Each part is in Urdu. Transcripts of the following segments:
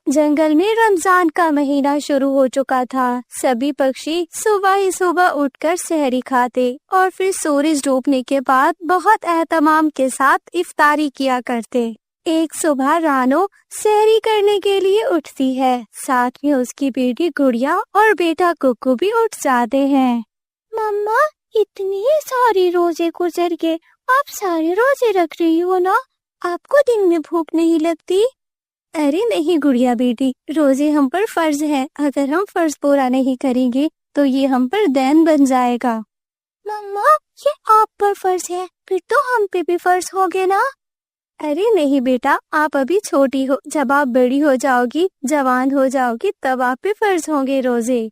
جنگل میں رمضان کا مہینہ شروع ہو چکا تھا۔ سبھی پکشی صبح ہی صبح اٹھ کر سحری کھاتے اور پھر سورج ڈوبنے کے بعد بہت اہتمام کے ساتھ افطاری کیا کرتے۔ ایک صبح رانو سحری کرنے کے لیے اٹھتی ہے، ساتھ میں اس کی بیٹی گڑیا اور بیٹا ککو بھی اٹھ جاتے ہیں۔ مما، اتنی ساری روزے گزر گئے، آپ سارے روزے رکھ رہی ہو نا؟ آپ کو دن میں بھوک نہیں لگتی؟ ارے نہیں گڑیا بیٹی، روزے ہم پر فرض ہے، اگر ہم فرض پورا نہیں کریں گے تو یہ ہم پر دین بن جائے گا۔ مما، یہ آپ پر فرض ہے، پھر تو ہم پہ بھی فرض ہوگے نا؟ ارے نہیں بیٹا، آپ ابھی چھوٹی ہو، جب آپ بڑی ہو جاؤ گی، جوان ہو جاؤ گی، تب آپ پہ فرض ہوں گے روزے۔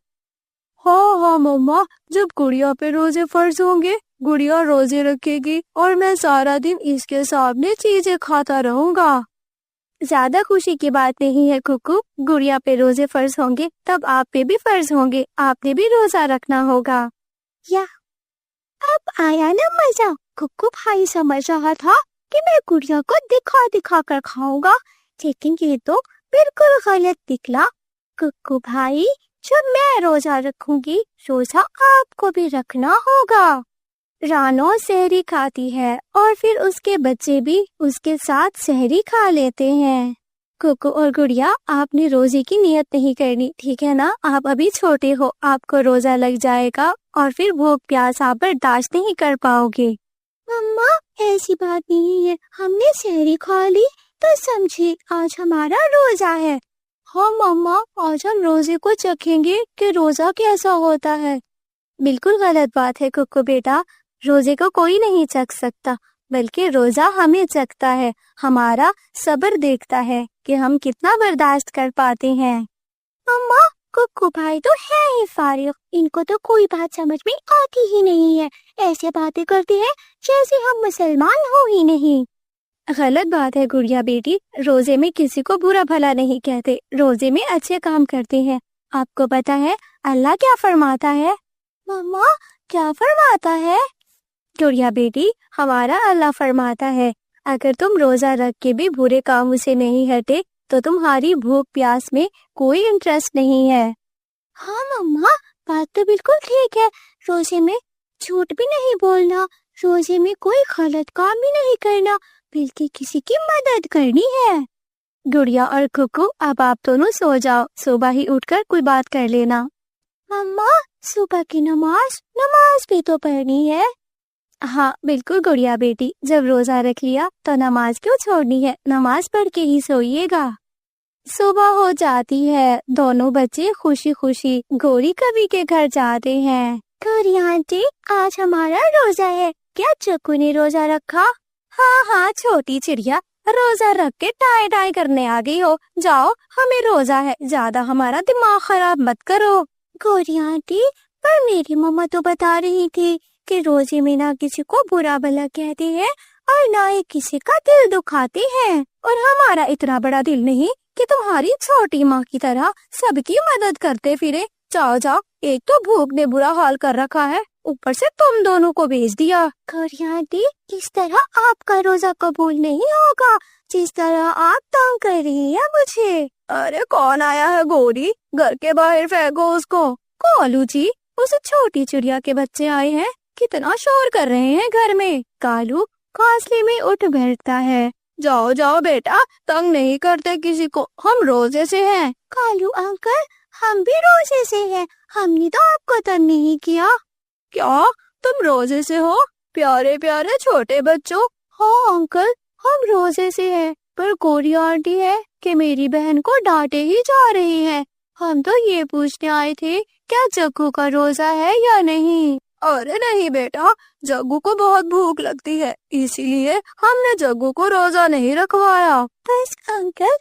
ہاں مما، جب گڑیا پہ روزے فرض ہوں گے، گڑیا روزے رکھے گی اور میں سارا دن اس کے سامنے چیزیں کھاتا رہوں گا۔ زیادہ خوشی کی بات نہیں ہے ککو، گڑیا پہ روزے فرض ہوں گے تب آپ پہ بھی فرض ہوں گے، آپ نے بھی روزہ رکھنا ہوگا۔ یا اب آیا نا مزہ، ککو بھائی سمجھ رہا تھا کہ میں گڑیا کو دکھا دکھا کر کھاؤں گا، لیکن یہ تو بالکل غلط نکلا۔ ککو بھائی، جب میں روزہ رکھوں گی، روزہ آپ کو بھی رکھنا ہوگا۔ رانو سحری کھاتی ہے اور پھر اس کے بچے بھی اس کے ساتھ سحری کھا لیتے ہیں۔ ککو اور گڑیا، آپ نے روزے کی نیت نہیں کرنی، ٹھیک ہے نا؟ آپ ابھی چھوٹے ہو، آپ کو روزہ لگ جائے گا اور پھر بھوک پیاس آپ برداشت نہیں کر پاؤ گے۔ مما، ایسی بات نہیں ہے، ہم نے سحری کھا لی تو سمجھے آج ہمارا روزہ ہے۔ ہاں مما، آج ہم روزے کو چکھیں گے کہ روزہ کیسا ہوتا ہے۔ بالکل غلط بات ہے ککو بیٹا، روزے کو کوئی نہیں چکھ سکتا، بلکہ روزہ ہمیں چکھتا ہے، ہمارا صبر دیکھتا ہے کہ ہم کتنا برداشت کر پاتے ہیں۔ مما، ککو بھائی تو ہے ہی فارغ، ان کو تو کوئی بات سمجھ میں آتی ہی نہیں ہے، ایسے باتیں کرتے ہیں جیسے ہم مسلمان ہو ہی نہیں۔ غلط بات ہے گڑیا بیٹی، روزے میں کسی کو برا بھلا نہیں کہتے، روزے میں اچھے کام کرتے ہیں۔ آپ کو پتا ہے اللہ کیا فرماتا ہے؟ مما، کیا فرماتا ہے؟ گڑیا بیٹی، ہمارا اللہ فرماتا ہے اگر تم روزہ رکھ کے بھی برے کاموں سے نہیں ہٹے تو تمہاری بھوک پیاس میں کوئی انٹرسٹ نہیں ہے۔ ہاں مما، بات تو بالکل ٹھیک ہے، روزے میں جھوٹ بھی نہیں بولنا، روزے میں کوئی غلط کام بھی نہیں کرنا، بلکہ کسی کی مدد کرنی ہے۔ گڑیا اور ککو، اب آپ دونوں سو جاؤ، صبح ہی اٹھ کر کوئی بات کر لینا۔ مما، صبح کی نماز بھی تو پڑھنی ہے۔ ہاں بالکل گڑیا بیٹی، جب روزہ رکھ لیا تو نماز کیوں چھوڑنی ہے، نماز پڑھ کے ہی سوئیے گا۔ صبح ہو جاتی ہے، دونوں بچے خوشی خوشی گوری کبھی کے گھر جاتے ہیں۔ گوری آنٹی، آج ہمارا روزہ ہے، کیا چکو نے روزہ رکھا؟ ہاں چھوٹی چڑیا، روزہ رکھ کے ٹائی ٹائی کرنے آ گئی ہو، جاؤ ہمیں روزہ ہے، زیادہ ہمارا دماغ خراب مت کرو۔ گوری آنٹی، پر میری مما تو بتا رہی تھی کہ روزے میں نہ کسی کو برا بھلا کہتے ہیں اور نہ ہی کسی کا دل دکھاتے ہیں، اور ہمارا اتنا بڑا دل نہیں کہ تمہاری چھوٹی ماں کی طرح سب کی مدد کرتے پھرے۔ جاؤ، ایک تو بھوک نے برا حال کر رکھا ہے، اوپر سے تم دونوں کو بھیج دیا۔ گوری آنٹی، اس طرح آپ کا روزہ قبول نہیں ہوگا، جس طرح آپ تنگ کر رہی ہیں مجھے۔ ارے کون آیا ہے گوری، گھر کے باہر پھینکو اس کو۔ کالو جی، اس چھوٹی چڑیا کے بچے آئے ہیں، کتنا شور کر رہے ہیں گھر میں۔ کالو گھونسلے میں اٹھ بیٹھتا ہے۔ جاؤ بیٹا، تنگ نہیں کرتے کسی کو، ہم روزے سے ہیں۔ کالو انکل، ہم بھی روزے سے ہیں، ہم نے تو آپ کو تنگ نہیں کیا۔ کیا تم روزے سے ہو؟ پیارے پیارے چھوٹے بچوں۔ ہاں انکل، ہم روزے سے ہیں، پر گوری آنٹی ہے کہ میری بہن کو ڈانٹے ہی جا رہی ہے، ہم تو یہ پوچھنے آئے تھے کیا جگو کا روزہ ہے یا نہیں۔ ارے نہیں بیٹا، جگو کو بہت بھوک لگتی ہے، اسی لیے ہم نے جگو کو روزہ نہیں رکھوایا۔ بس انکل،